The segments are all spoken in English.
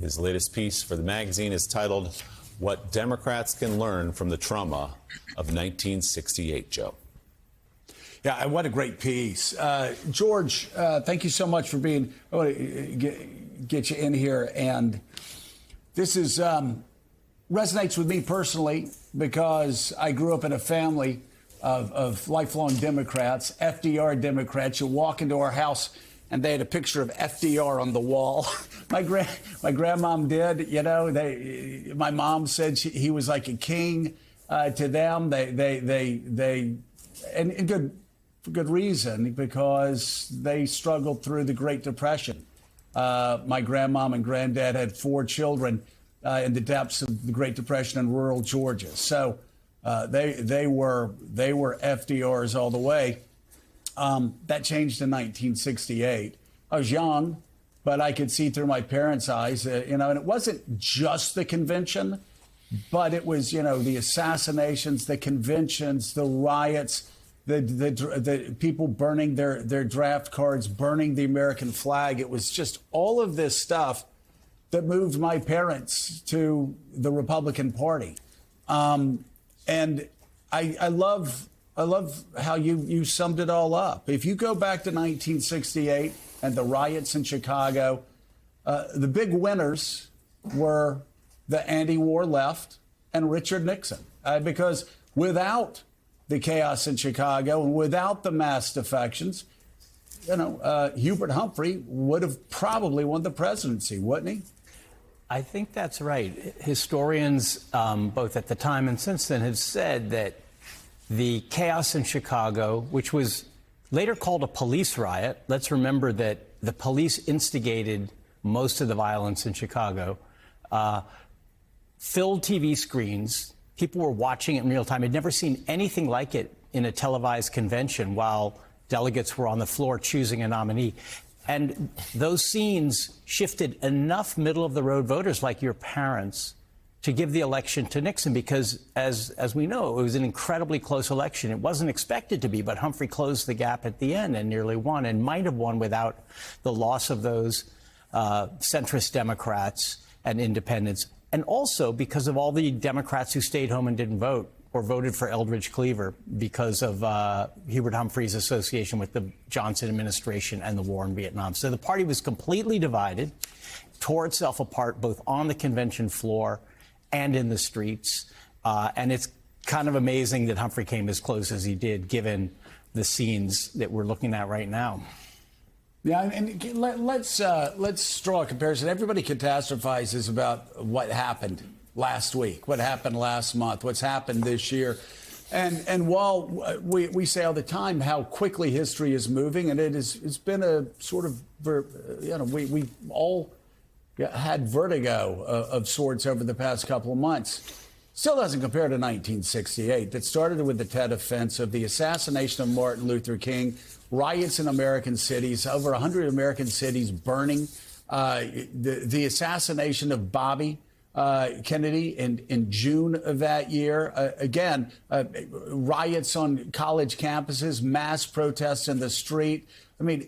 His latest piece for the magazine is titled, "What Democrats Can Learn from the Trauma of 1968, Joe." Yeah, what a great piece. George, thank you so much for being, I want to get you in here. And this is resonates with me personally because I grew up in a family of lifelong Democrats, FDR Democrats. You walk into our house and they had a picture of FDR on the wall. my grandmom did, you know, my mom said he was like a king to them. And for good reason, because they struggled through the Great Depression. My grandmom and granddad had 4 children in the depths of the Great Depression in rural Georgia. So they were FDRs all the way. That changed in 1968. I was young, but I could see through my parents' eyes, you know, and it wasn't just the convention, but it was, you know, the assassinations, the conventions, the riots, the people burning their draft cards, burning the American flag. It was just all of this stuff that moved my parents to the Republican Party. And I love how you summed it all up. If you go back to 1968 and the riots in Chicago, the big winners were the anti-war left and Richard Nixon, because without the chaos in Chicago and without the mass defections, you know, Hubert Humphrey would have probably won the presidency, wouldn't he? I think that's right. Historians, both at the time and since then, have said that the chaos in Chicago, which was later called a police riot, let's remember that the police instigated most of the violence in Chicago, filled TV screens. People were watching it in real time. I'd never seen anything like it in a televised convention while delegates were on the floor choosing a nominee. And those scenes shifted enough middle-of-the-road voters like your parents to give the election to Nixon because, as we know, it was an incredibly close election. It wasn't expected to be, but Humphrey closed the gap at the end and nearly won, and might have won without the loss of those centrist Democrats and independents, and also because of all the Democrats who stayed home and didn't vote or voted for Eldridge Cleaver because of Hubert Humphrey's association with the Johnson administration and the war in Vietnam. So the party was completely divided, tore itself apart both on the convention floor and in the streets. And it's kind of amazing that Humphrey came as close as he did, given the scenes that we're looking at right now. Yeah, and let's draw a comparison. Everybody catastrophizes about what happened last week, what happened last month, what's happened this year. And while we say all the time how quickly history is moving, and it's been a sort of, you know, we all had vertigo of sorts over the past couple of months. Still doesn't compare to 1968 that started with the Tet Offensive, the assassination of Martin Luther King, riots in American cities, over 100 American cities burning, the assassination of Bobby Kennedy in June of that year. Again, riots on college campuses, mass protests in the street. I mean,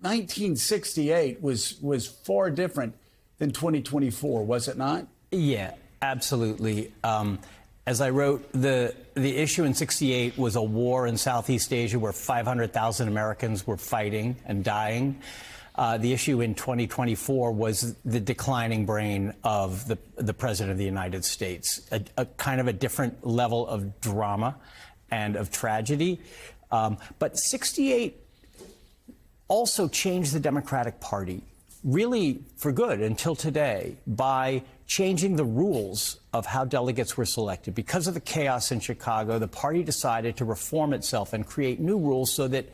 1968 was far different than 2024, was it not? Yeah, absolutely. As I wrote, the issue in 68 was a war in Southeast Asia where 500,000 Americans were fighting and dying. The issue in 2024 was the declining brain of the President of the United States, a kind of a different level of drama and of tragedy. But 68 also changed the Democratic Party, really for good until today, by changing the rules of how delegates were selected. Because of the chaos in Chicago, the party decided to reform itself and create new rules so that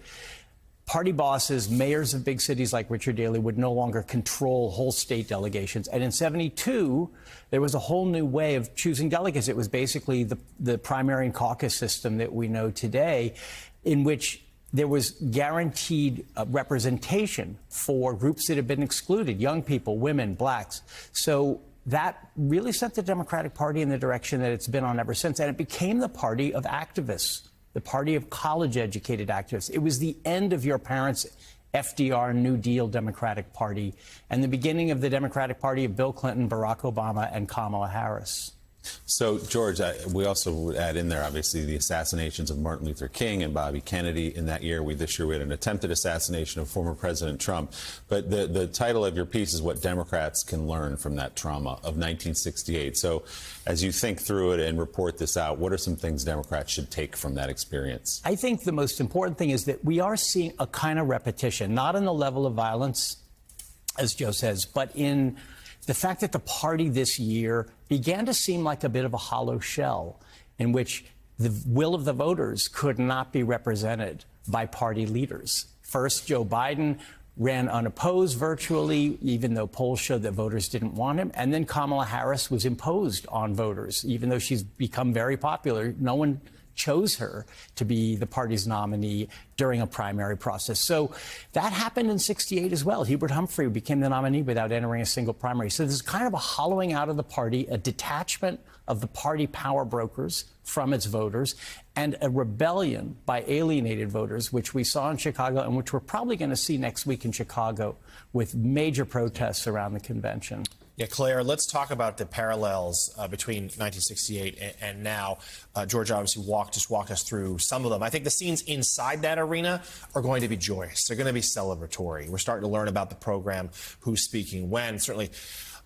party bosses, mayors of big cities like Richard Daley, would no longer control whole state delegations. And in 72, there was a whole new way of choosing delegates. It was basically the primary and caucus system that we know today, in which there was guaranteed representation for groups that had been excluded, young people, women, blacks. So that really set the Democratic Party in the direction that it's been on ever since. And it became the party of activists, the party of college-educated activists. It was the end of your parents' FDR New Deal Democratic Party, and the beginning of the Democratic Party of Bill Clinton, Barack Obama, and Kamala Harris. So, George, we also would add in there, obviously, the assassinations of Martin Luther King and Bobby Kennedy in that year. This year we had an attempted assassination of former President Trump. But the title of your piece is What Democrats Can Learn from That Trauma of 1968. So as you think through it and report this out, what are some things Democrats should take from that experience? I think the most important thing is that we are seeing a kind of repetition, not in the level of violence, as Joe says, but in the fact that the party this year began to seem like a bit of a hollow shell in which the will of the voters could not be represented by party leaders. First, Joe Biden ran unopposed virtually, even though polls showed that voters didn't want him. And then Kamala Harris was imposed on voters, even though she's become very popular. No one chose her to be the party's nominee during a primary process. So that happened in 68 as well. Hubert Humphrey became the nominee without entering a single primary. So there's kind of a hollowing out of the party, a detachment of the party power brokers from its voters, and a rebellion by alienated voters, which we saw in Chicago and which we're probably going to see next week in Chicago with major protests around the convention. Yeah, Claire, let's talk about the parallels between 1968 and now. George obviously just walked us through some of them. I think the scenes inside that arena are going to be joyous. They're going to be celebratory. We're starting to learn about the program, who's speaking when. Certainly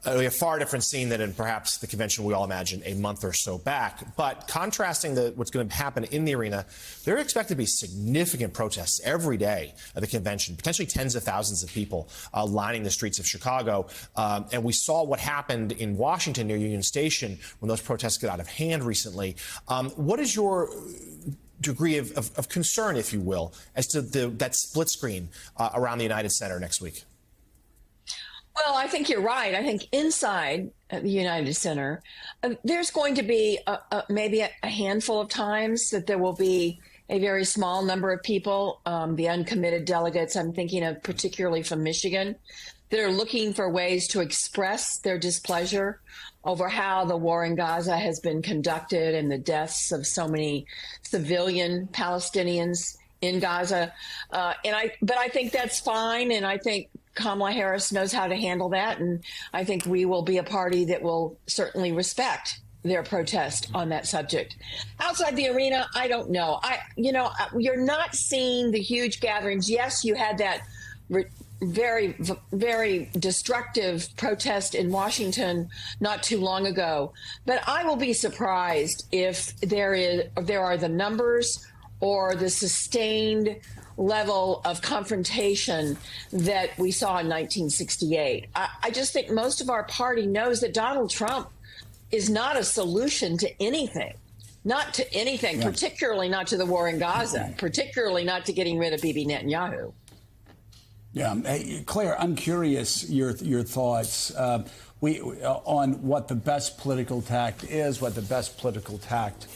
a far different scene than in perhaps the convention we all imagined a month or so back. But contrasting what's going to happen in the arena, there are expected to be significant protests every day at the convention, potentially tens of thousands of people lining the streets of Chicago. And we saw what happened in Washington near Union Station when those protests got out of hand recently. What is your degree of concern, if you will, as to that split screen around the United Center next week? Well, I think you're right. I think inside the United Center, there's going to be maybe a handful of times that there will be a very small number of people, the uncommitted delegates, I'm thinking of particularly from Michigan, that are looking for ways to express their displeasure over how the war in Gaza has been conducted and the deaths of so many civilian Palestinians in Gaza. But I think that's fine, and I think Kamala Harris knows how to handle that, and I think we will be a party that will certainly respect their protest on that subject. Outside the arena, I don't know. You're not seeing the huge gatherings. Yes, you had that very, very destructive protest in Washington not too long ago, but I will be surprised if there are the numbers or the sustained level of confrontation that we saw in 1968. I just think most of our party knows that Donald Trump is not a solution to anything, particularly not to the war in Gaza, particularly not to getting rid of Bibi Netanyahu. Yeah, hey, Claire, I'm curious your thoughts on what the best political tact is, what the best political tact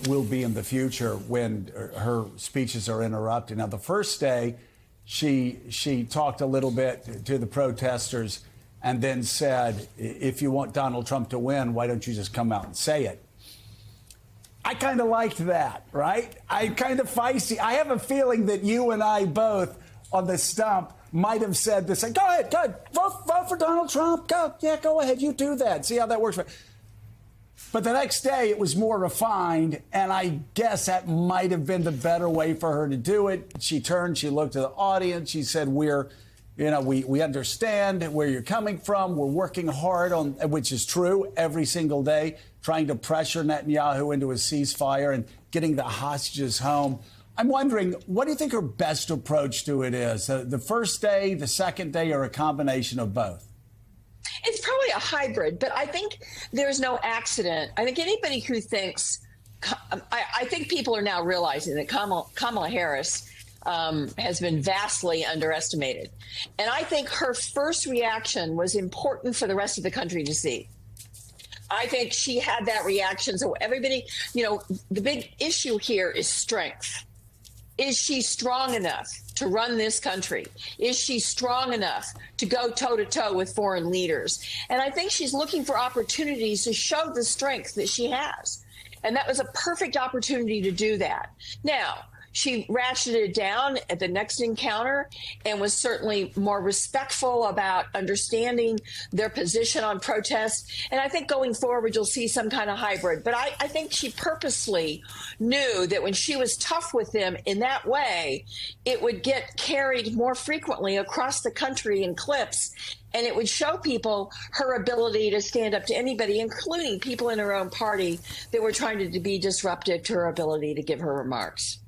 will be in the future when her speeches are interrupted. Now, the first day, she talked a little bit to the protesters and then said, if you want Donald Trump to win, why don't you just come out and say it? I kind of liked that, right? I kind of feisty. I have a feeling that you and I both on the stump might have said this. Go ahead, vote for Donald Trump. Go ahead, you do that. See how that works. But the next day, it was more refined, and I guess that might have been the better way for her to do it. She turned, she looked at the audience, she said, we understand where you're coming from. We're working hard on, which is true, every single day, trying to pressure Netanyahu into a ceasefire and getting the hostages home. I'm wondering, what do you think her best approach to it is? The first day, the second day, or a combination of both? It's probably a hybrid, but I think there's no accident. I think anybody who thinks, I think people are now realizing that Kamala Harris has been vastly underestimated. And I think her first reaction was important for the rest of the country to see. I think she had that reaction. So everybody, the big issue here is strength. Is she strong enough to run this country? Is she strong enough to go toe-to-toe with foreign leaders? And I think she's looking for opportunities to show the strength that she has. And that was a perfect opportunity to do that. Now, she ratcheted it down at the next encounter and was certainly more respectful about understanding their position on protests. And I think going forward, you'll see some kind of hybrid. But I think she purposely knew that when she was tough with them in that way, it would get carried more frequently across the country in clips. And it would show people her ability to stand up to anybody, including people in her own party that were trying to be disruptive to her ability to give her remarks.